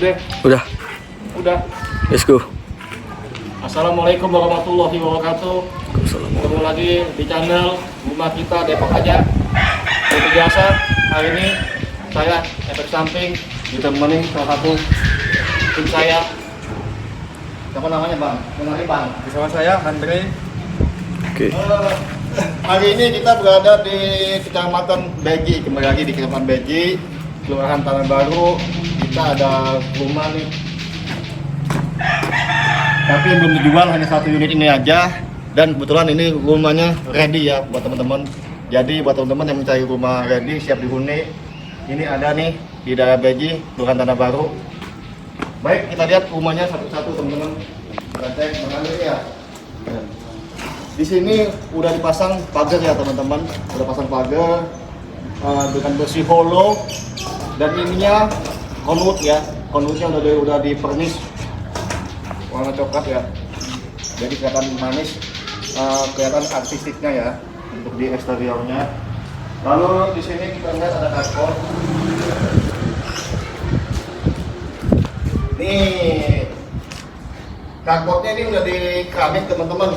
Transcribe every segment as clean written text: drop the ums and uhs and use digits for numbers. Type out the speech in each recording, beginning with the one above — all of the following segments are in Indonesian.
Udah? Udah, Udah. let's go. Assalamualaikum warahmatullahi wabarakatuh. Ketemu lagi di channel Rumah Kita Depok Aja. Seperti biasa, hari ini saya efek samping ditemani salah satu tim saya. Siapa namanya Bang? Kenalin Bang. Bersama saya Andre. Oke. Hari ini kita berada di Kecamatan Beji, kembali lagi di Kecamatan Beji, Kelurahan Tanah Baru. Kita ada rumah nih, tapi belum dijual, hanya satu unit ini aja. Dan kebetulan ini rumahnya ready ya buat teman-teman. Jadi buat teman-teman yang mencari rumah ready siap dihuni, ini ada nih di daerah Beji, Kelurahan Tanah Baru. Baik, kita lihat rumahnya satu-satu teman-teman. Kita cek mana ya. Di sini udah dipasang pagar ya teman-teman, udah pasang pagar dengan besi hollow, dan ininya konut ya, konutnya udah dipernis warna coklat ya, jadi kelihatan manis, kelihatan artistiknya ya untuk di eksteriornya. Lalu di sini kita lihat ada carport. Nih carportnya ini udah di keramik teman-teman.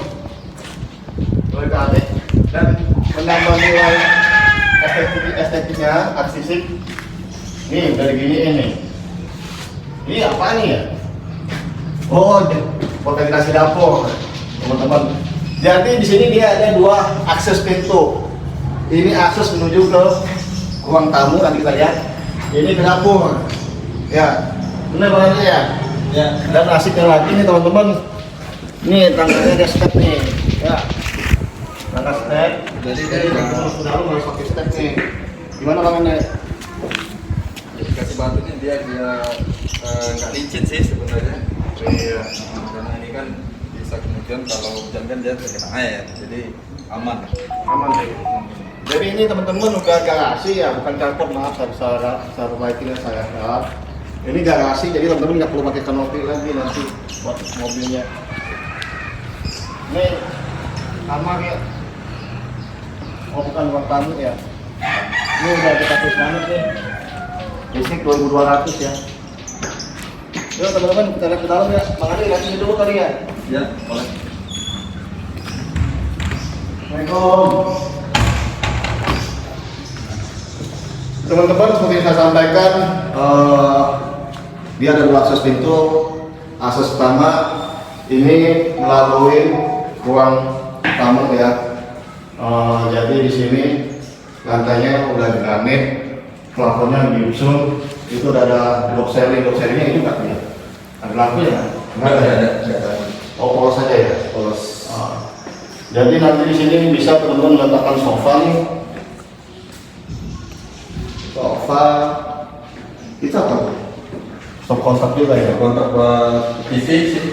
Dan menambah nilai estetiknya, artistik. Nih dari gini ini. Ini apa nih ya? Oh, ventilasi dapur, teman-teman. Jadi di sini dia ada dua akses pintu. Ini akses menuju ke ruang tamu, nanti kita lihat. Ini ke dapur. Ya, benar banget ya. Ya. Dan asiknya lagi nih teman-teman. Nih tangganya ada step nih. Ya. Tangga step, jadi sudah harus pakai step nih. Gimana Bang Ane? Dikasih batunya dia nggak licin sih sebenarnya. Iya. Karena ini kan bisa kemudian kalau hujan kan dia terkena air, jadi aman. Aman sih. Jadi ini teman-teman udah garasi ya, bukan carport, maaf saya perbaikinya saya. Ini garasi, jadi teman-teman nggak perlu pakai kanopi lagi nanti buat mobilnya. Ini kamar ya. Oh bukan ruang tamu ya. Ini udah dikasih banget nih. Listrik 2200 ya. Yuk teman-teman kita lihat ke dalam ya. Makanya lihat sini dulu kali ya. Ya, boleh. Assalamualaikum. Teman-teman seperti yang saya sampaikan, dia ada dua akses pintu. Akses pertama ini melalui ruang tamu ya. Jadi di sini lantainya udah granit, plafonnya gypsum, itu udah ada blok serinya itu nggak punya? Ada lampu ya? Nggak ada. Oh polos saja ya? Polos. Jadi nanti di sini bisa teman-teman meletakkan sofa nih. Sofa itu apa? Stop kontak juga ya? Kontak buat TV sih.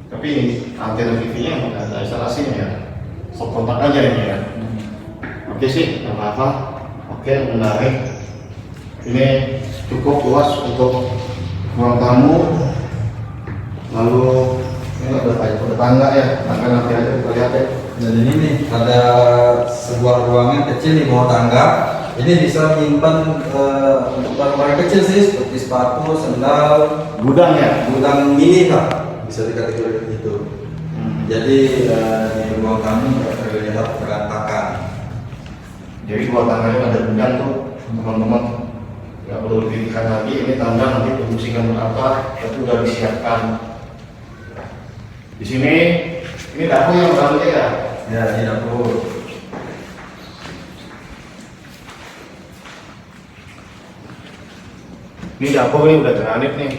Tapi antena TV-nya nggak ada instalasinya ya? Stop kontak aja ini ya? Oke sih, nggak apa-apa. Oke, menarik. Ini cukup luas untuk ruang tamu. Lalu ini ada tangga ya, tangga nanti aja kita lihat ya. Dan ini nih ada sebuah ruangan kecil di bawah tangga. Ini bisa menyimpan untuk barang-barang kecil sih seperti sepatu, sendal, Gudang ya? gudang mini lah, bisa dikategorikan gitu. Jadi di ruang tamu terlihat berantakan. Jadi dua tangganya ada gudang tuh teman-teman, nggak perlu dipikirkan lagi ini tangga nanti fungsikan apa, itu udah disiapkan. Di sini ini dapur yang baru ya. Ya, ini dapur. Ini dapur ini udah granit nih.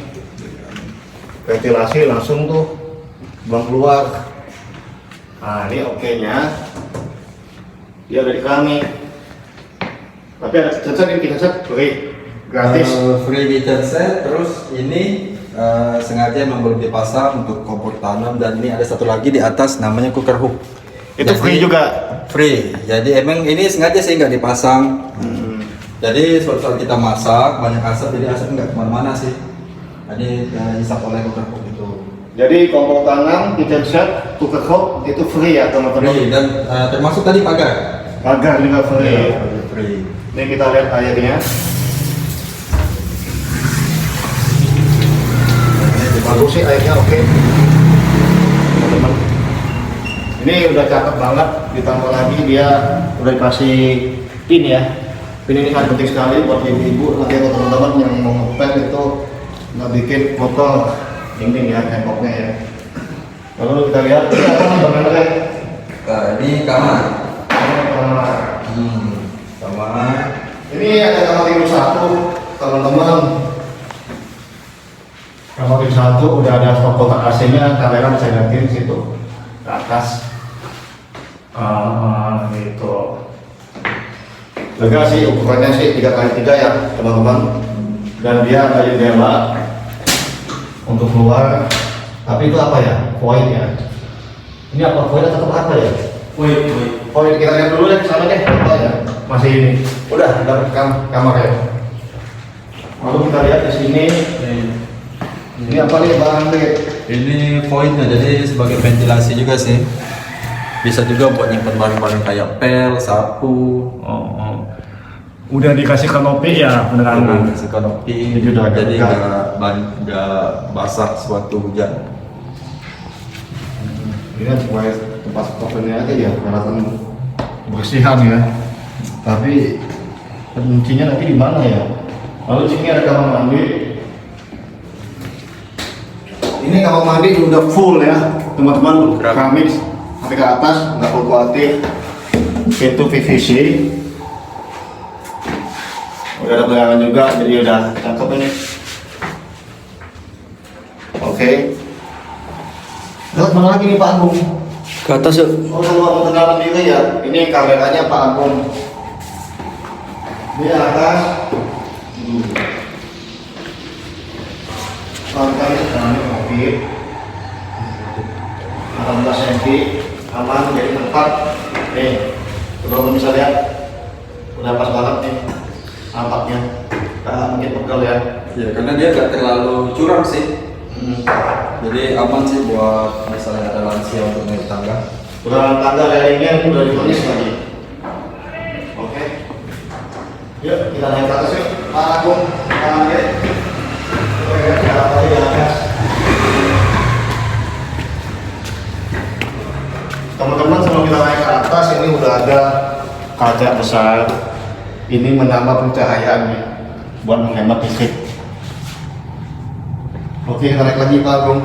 Ventilasi langsung tuh buang keluar. Nah ini oke-nya dia udah di keramik. Tapi ada catset ini catset free, gratis. Free kitchen set, terus ini sengaja memang belum dipasang untuk kompor tanam, dan ini ada satu lagi di atas namanya cooker hook. Itu Jadi, free juga. Free. Jadi emang ini sengaja sih nggak dipasang. Jadi suatu saat kita masak banyak asap, jadi asap nggak kemana-mana sih. Jadi hisap oleh cooker hook itu. Jadi kompor tanam, kitchen set, cooker hook itu free ya teman-teman. Free, dan termasuk tadi pagar. Pagar juga free. Ya, free. Ini kita lihat airnya. menurut sih airnya oke. Teman-teman, ini udah cakep banget, ditambah lagi dia udah dikasih pin ya. Pin ini sangat penting sekali buat ibu-ibu nanti atau teman-teman yang mau ngepel itu nggak bikin kotor dinding ya, temboknya ya. Lalu kita lihat ini apa nih Bang Andre? Ini kamar. Ini kamar. Kamar. Ini ada kamar tidur satu, teman-teman. Kamar tidur satu udah ada stok kotak AC-nya, kamera bisa lihatin situ ke atas. Gitu. Lega sih ukurannya sih 3x3 ya teman-teman. Dan dia ada jendela untuk keluar. Tapi itu apa ya? Void ya. Ini apa? Void atau apa ya? Void. Void kita lihat dulu deh sana deh. Apa ya? Masih ini. Udah dapat kamar ya. Lalu kita lihat di sini. Ini apa nih Bang Andre? Ini voidnya, jadi sebagai ventilasi juga sih. Bisa juga buat nyimpen barang-barang kayak pel, sapu. Udah dikasih kanopi ya penerangan. Kasih kanopi. Ini udah Jadi agak nggak basah sewaktu hujan. Ini supaya tempat stoknya aja ya kelihatan bersihan ya. Tapi kuncinya nanti di mana ya? Lalu sini ada kamar mandi. Ini kamar mandi udah full ya teman-teman, keramik sampai ke atas, nggak perlu khawatir. Pintu PVC. Udah ada pegangan juga, jadi udah cakep ini. Oke. Lihat mana lagi nih Pak Agung? Ke atas yuk. Oh, kalau mau kenalan diri ya, ini kameranya Pak Agung. Di atas. Lantai keramik oke. 18 cm, aman jadi tempat. Nih, teman-teman bisa lihat, udah pas banget nih nampaknya. Mungkin pegel ya. Ya, karena dia nggak terlalu curam sih. Jadi aman sih buat misalnya ada lansia untuk naik tangga. Udah tangga railingnya udah ditulis lagi. Oke. Yuk kita naik ke atas yuk. Pak Agung, tangan ya. Kita lihat ke apa di atas. Teman-teman, sebelum kita naik ke atas ini udah ada kaca besar. Ini menambah pencahayaannya buat menghemat listrik. Oke, kita naik lagi Pak Agung.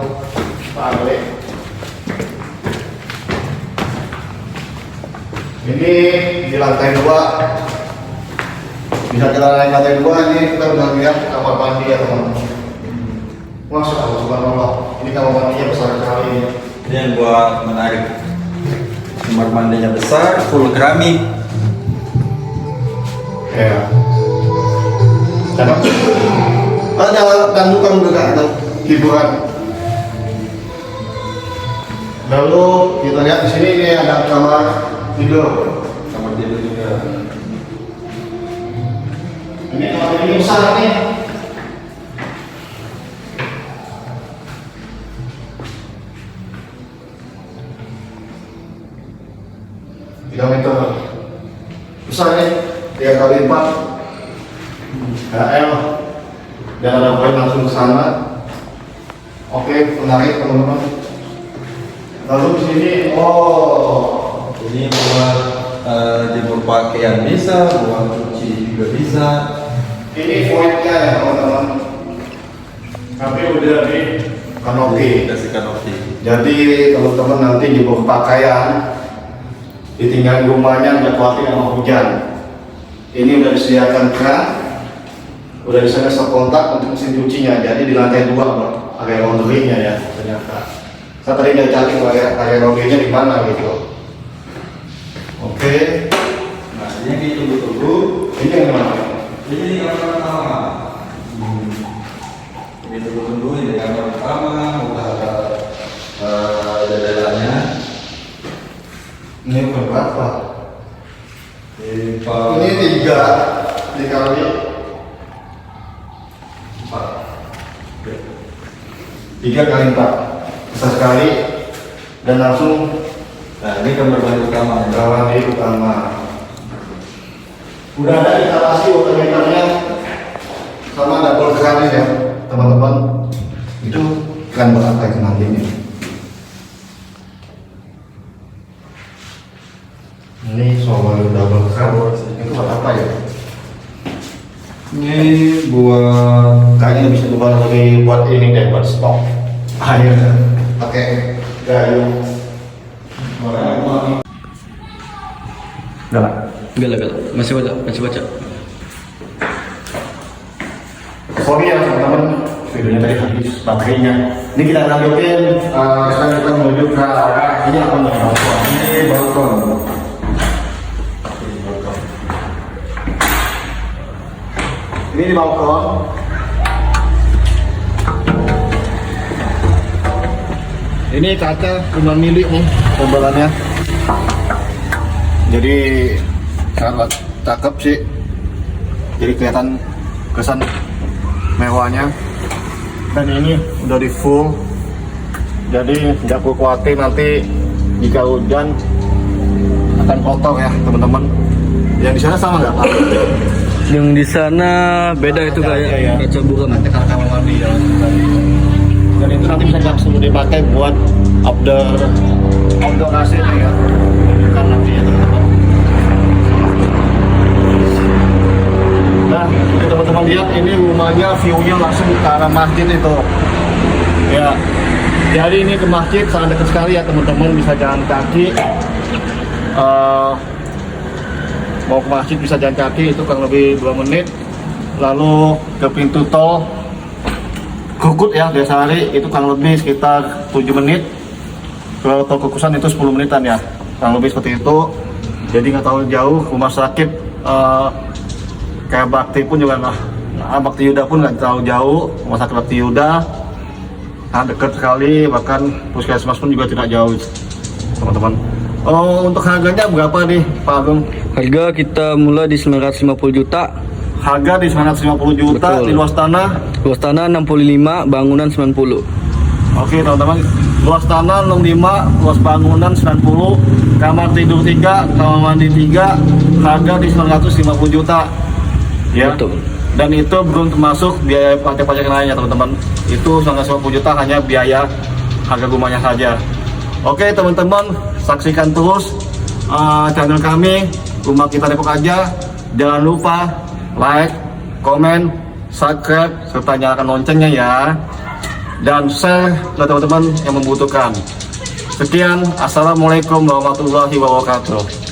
Pak Andre. Ini di lantai 2. Bisa kita naik lantai 2, ini kita udah lihat kamar mandi ya teman-teman. Masya Allah, subhanallah. Ini kamar mandinya besar sekali. Ini yang buat menarik. Kamar mandinya besar, full keramik. Ya. Ada dandukan juga ada hiburan. Lalu kita lihat di sini ini ada kamar tidur. Kamar tidur juga. Ini kamar tidur besar nih. Meter besar nih, 3x4 KL dan ada poin langsung ke sana. Oke, menarik teman-teman. Lalu di sini, Ini buat jemur pakaian bisa, buat cuci juga bisa. ini voidnya ya teman-teman. Tapi udah di kanopi. Kasih kanopi. Jadi teman-teman nanti jemur pakaian, ditinggal rumahnya nggak khawatir sama hujan. Ini udah disediakan keran, udah disediakan stop kontak untuk mesin cucinya. Jadi di lantai 2 area laundry-nya ya ternyata. Saya tadi udah cari area laundry-nya di mana gitu. Oke. Nah, ini ditunggu-tunggu. Ini yang mana? Ini kamar pertama. Ini tunggu-tunggu, ini kamar pertama. Udah ada jendelanya. Ini berapa? Ini 3 dikali 4. 3 kali 4 besar sekali dan langsung. Nah, ini kamar mandi utama. Kamar mandi utama. Udah ada instalasi water heaternya sama dapur kerannya ya teman-teman. Itu keren banget kayak nantinya. Ini soal double shower, itu buat apa ya? Ini buat Kayaknya bisa dibuat lagi buat ini deh, buat stok air pakai gayung. Enggak. Galak. Masih baca. Sorry ya teman-teman, videonya tadi habis baterainya. Ini kita lanjutin, sekarang kita menuju ke arah ini apa nih? ini balkon. Ini di balkon. Ini kaca rumah milik nih, pembelannya. Jadi sangat cakep sih. Jadi kelihatan kesan mewahnya. Dan ini udah di full. Jadi nggak perlu khawatir nanti jika hujan akan kotor ya teman-teman. Yang di sana sama nggak? Yang di sana beda itu kayak ya. kaca buram. Nanti kalau kamar mandi ya. Dan itu nanti bisa langsung dipakai buat outdoor AC ya. Bukan nanti ya teman-teman. Nah, teman-teman lihat ini rumahnya view-nya langsung ke arah masjid itu. Ya. Jadi ini ke masjid sangat dekat sekali ya teman-teman, bisa jalan kaki. Mau ke masjid bisa jalan kaki itu kurang lebih 2 menit. Lalu ke pintu tol Krukut ya, Desa Hari itu kurang lebih sekitar 7 menit. Ke tol Kukusan itu 10 menitan ya, kurang lebih seperti itu. Jadi nggak terlalu jauh. Rumah sakit kayak Bakti pun juga Bakti Yuda pun nggak terlalu jauh. Rumah sakit Bakti Yuda dekat sekali, bahkan puskesmas pun juga tidak jauh teman-teman. Oh, untuk harganya berapa nih Pak Agung? Harga kita mulai di 950 juta. Harga di 950 juta. Betul. Di luas tanah. Luas tanah 65, bangunan 90. Oke teman-teman, luas tanah 65, luas bangunan 90, kamar tidur 3, kamar mandi 3, harga di 950 juta. Ya. Betul. Dan itu belum termasuk biaya pajak-pajak yang lainnya teman-teman. Itu 950 juta hanya biaya harga rumahnya saja. Oke teman-teman, saksikan terus channel kami Rumah Kita Depok Aja. Jangan lupa like, komen, subscribe, serta nyalakan loncengnya ya. Dan share ke teman-teman yang membutuhkan. Sekian, assalamualaikum warahmatullahi wabarakatuh.